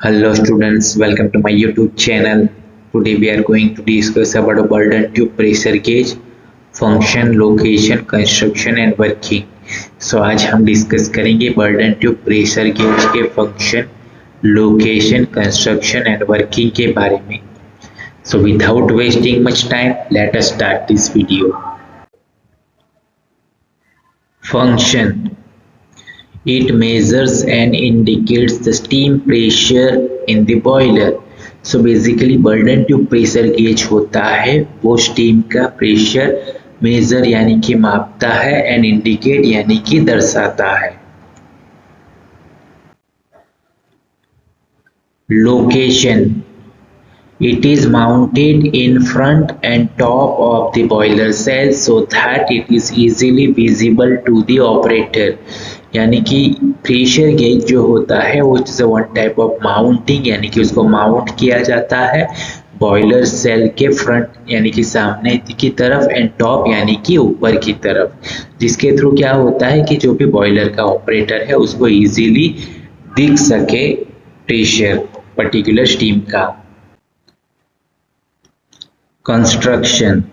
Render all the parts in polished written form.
Hello students, welcome to my YouTube channel. Today we are going to discuss about a Burden tube pressure gauge, function, location, construction and working. So आज हम discuss करेंगे burden tube pressure gauge के function, location, construction and working के बारे में. So without wasting much time, let us start this video. Function. It measures and indicates the steam pressure in the boiler. So basically burden tube pressure gauge होता है वो steam का pressure measure यानी कि मापता है एंड इंडिकेट यानी कि दर्शाता है. Location. It is mounted in front and top of the boiler cell so that it is easily visible to the operator. यानी कि प्रेशर गेज जो होता है वो वन टाइप ऑफ माउंटिंग यानी कि उसको माउंट किया जाता है बॉयलर सेल के फ्रंट यानी कि सामने की तरफ एंड टॉप यानी कि ऊपर की तरफ, जिसके थ्रू क्या होता है कि जो भी बॉयलर का ऑपरेटर है उसको इजीली दिख सके प्रेशर पर्टिकुलर स्टीम का. Construction.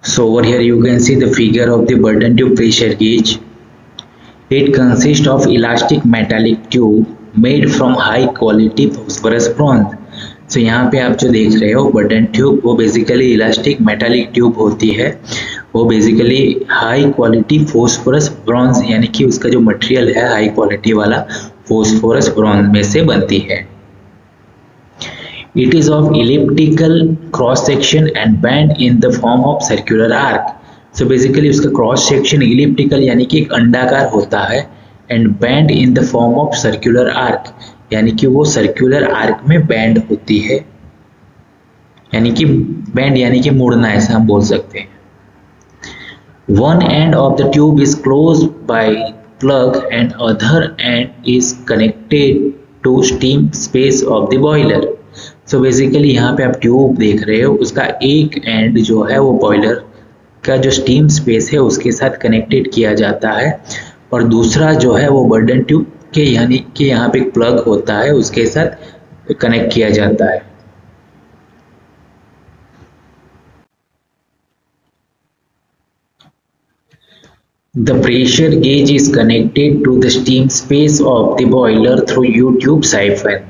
So over here you can see the figure of the Burden tube pressure gauge. It consists of elastic metallic tube made from high quality phosphorus bronze. So यहाँ पे आप जो देख रहे हो burden tube वो basically elastic metallic tube होती है. वो basically high quality phosphorus bronze यानी कि उसका जो मटेरियल है हाई क्वालिटी वाला फोस्फोरस ब्रॉन्ज में से बनती है. It is of elliptical cross section and bend in the form of circular arc. So basically उसका cross section elliptical यानी कि एक अंडाकार होता है and bend in the form of circular arc यानी कि वो circular arc में bend होती है, यानी कि bend यानी कि मुड़ना ऐसा हम बोल सकते हैं. One end of the tube is closed by plug and other end is connected to steam space of the boiler. So basically यहाँ पे आप ट्यूब देख रहे हो उसका एक एंड जो है वो बॉयलर का जो स्टीम स्पेस है उसके साथ कनेक्टेड किया जाता है और दूसरा जो है वो बर्डन ट्यूब के यानी कि यहाँ पे एक प्लग होता है उसके साथ कनेक्ट किया जाता है. The pressure gauge is connected to the steam space of the boiler through U-tube siphon.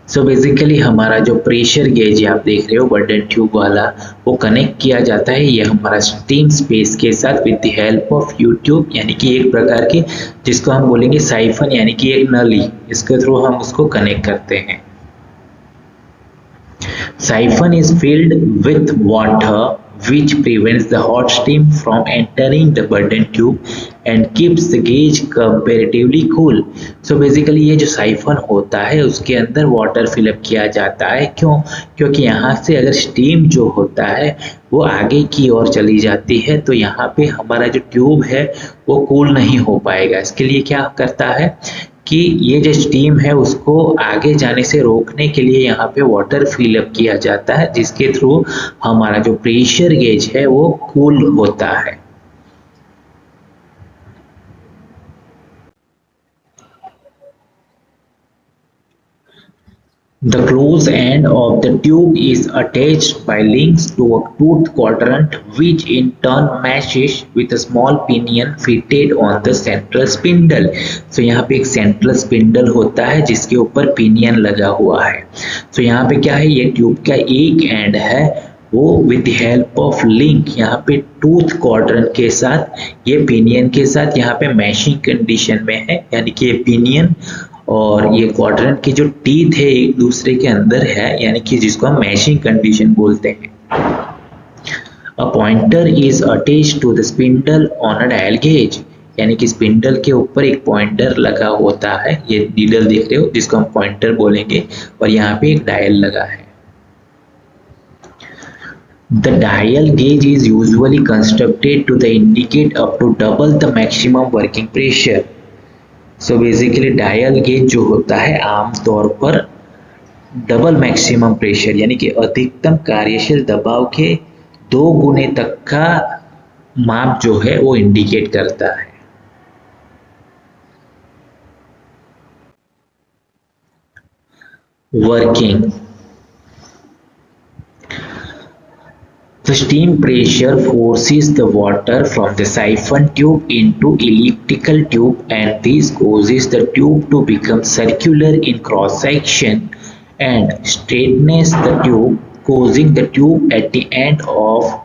So basically हमारा जो प्रेशर गेज आप देख रहे हो बर्डन ट्यूब वाला वो कनेक्ट किया जाता है ये हमारा स्टीम स्पेस के साथ with the help of YouTube यानी कि एक प्रकार की जिसको हम बोलेंगे साइफन यानी कि एक नली, इसके थ्रू हम उसको कनेक्ट करते हैं. Siphon is filled with water which prevents the hot steam from entering the burden tube and keeps the gauge comparatively cool. So basically ये जो साइफन होता है उसके अंदर वाटर फिलअप किया जाता है. क्यों? क्योंकि यहाँ से अगर स्टीम जो होता है वो आगे की ओर चली जाती है तो यहाँ पे हमारा जो ट्यूब है वो कूल नहीं हो पाएगा. इसके लिए क्या करता है कि ये जो स्टीम है उसको आगे जाने से रोकने के लिए यहाँ पे वाटर फिलअप किया जाता है जिसके थ्रू हमारा जो प्रेशर गेज है वो कूल होता है. The close end of the tube is attached by links to a tooth quadrant which in turn matches with a small pinion fitted on the central spindle. So यहाँ पे एक central spindle होता है जिसके ऊपर pinion लगा हुआ है. So यहाँ पे क्या है ये ट्यूब का एक एंड है वो विद हेल्प ऑफ लिंक यहाँ पे टूथ क्वाड्रेंट के साथ ये पिनियन के साथ यहाँ पे मैशिंग कंडीशन में है यानी कि ये पिनियन और ये क्वाड्रेंट की जो टीथ है एक दूसरे के अंदर है यानी कि जिसको हम मैशिंग कंडीशन बोलते हैं. A pointer is attached to the spindle on a dial gauge यानी कि स्पिंडल के ऊपर एक पॉइंटर लगा होता है, ये नीडल देख रहे हो जिसको हम पॉइंटर बोलेंगे और यहाँ पे एक डायल लगा है. The dial gauge is usually constructed to indicate up to double the maximum working pressure. So basically dial gauge जो होता है आमतौर पर डबल मैक्सिमम प्रेशर यानी कि अधिकतम कार्यशील दबाव के 2 गुने तक का माप जो है वो इंडिकेट करता है. working. The steam pressure forces the water from the siphon tube into elliptical tube, and this causes the tube to become circular in cross section and straightens the tube, causing the tube at the end of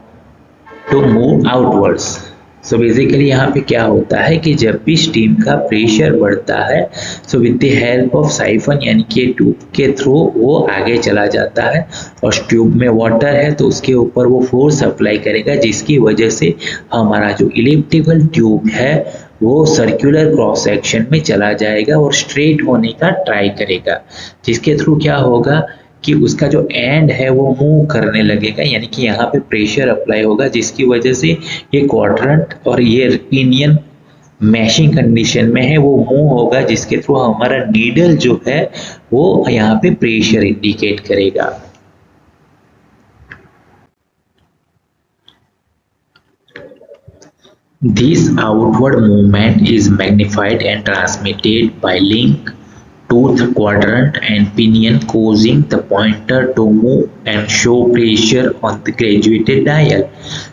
to move outwards. So basically यहाँ पे क्या होता है कि जब भी steam का pressure बढ़ता है so with the help of siphon यानी कि ट्यूब के थ्रू वो आगे चला जाता है और ट्यूब में वाटर है तो उसके ऊपर वो फोर्स अप्लाई करेगा जिसकी वजह से हमारा जो इलिप्टिकल ट्यूब है वो सर्कुलर क्रॉस सेक्शन में चला जाएगा और स्ट्रेट होने का ट्राई करेगा, जिसके थ्रू क्या होगा कि उसका जो एंड है वो मूव करने लगेगा, यानी कि यहाँ पे प्रेशर अप्लाई होगा जिसकी वजह से ये क्वाड्रेंट और ये पिनियन मैशिंग कंडीशन में है वो मूव होगा, जिसके थ्रू हमारा नीडल जो है वो यहाँ पे प्रेशर इंडिकेट करेगा। This outward movement is magnified and transmitted by link tooth quadrant and pinion, causing the pointer to move and show pressure on the graduated dial.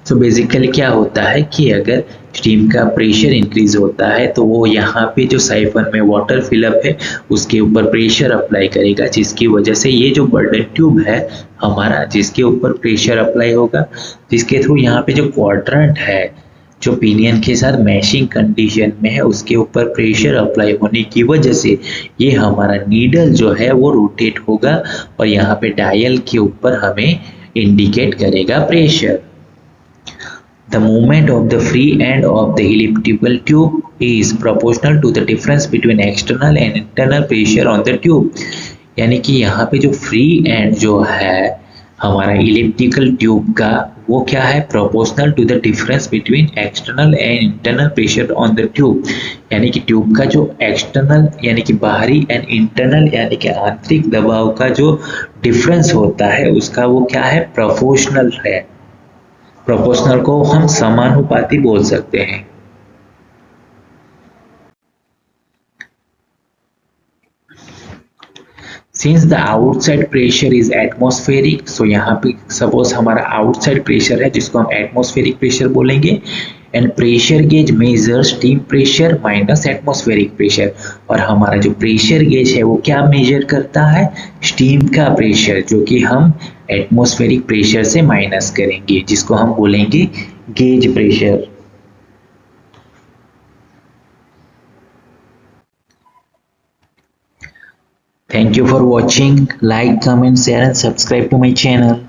So basically क्या होता है कि अगर स्टीम का प्रेशर इंक्रीज होता है तो वो यहाँ पे जो साइफन में वाटर फिलअप है उसके ऊपर प्रेशर अप्लाई करेगा, जिसकी वजह से ये जो बर्डन ट्यूब है हमारा जिसके ऊपर प्रेशर अप्लाई होगा, जिसके थ्रू यहाँ पे जो क्वाड्रेंट है जो पिनियन के साथ मैशिंग कंडीशन में है उसके ऊपर प्रेशर अप्लाई होने की वजह से ये हमारा नीडल जो है वो रोटेट होगा और यहाँ पे डायल के ऊपर हमें इंडिकेट करेगा pressure. The movement of the free end of the elliptical tube is proportional to the difference between external and internal pressure on the tube, यानी कि यहाँ पे जो फ्री एंड जो है हमारा इलिप्टिकल ट्यूब का वो क्या है, proportional to the difference between external and internal pressure on the tube, यानी कि ट्यूब का जो एक्सटर्नल यानी कि बाहरी एंड इंटरनल यानी कि आंतरिक दबाव का जो डिफरेंस होता है उसका वो क्या है, प्रोपोर्शनल है। प्रोपोर्शनल को हम समानुपाती बोल सकते हैं। Since the outside pressure is atmospheric, so यहाँ पे सपोज हमारा आउटसाइड प्रेशर है जिसको हम एटमॉस्फेरिक प्रेशर बोलेंगे, and pressure gauge measure steam pressure minus atmospheric pressure, और हमारा जो प्रेशर गेज है वो क्या मेजर करता है, स्टीम का प्रेशर जो कि हम एटमॉस्फेरिक प्रेशर से माइनस करेंगे जिसको हम बोलेंगे gauge pressure. Thank you for watching. Like, comment, share and subscribe to my channel.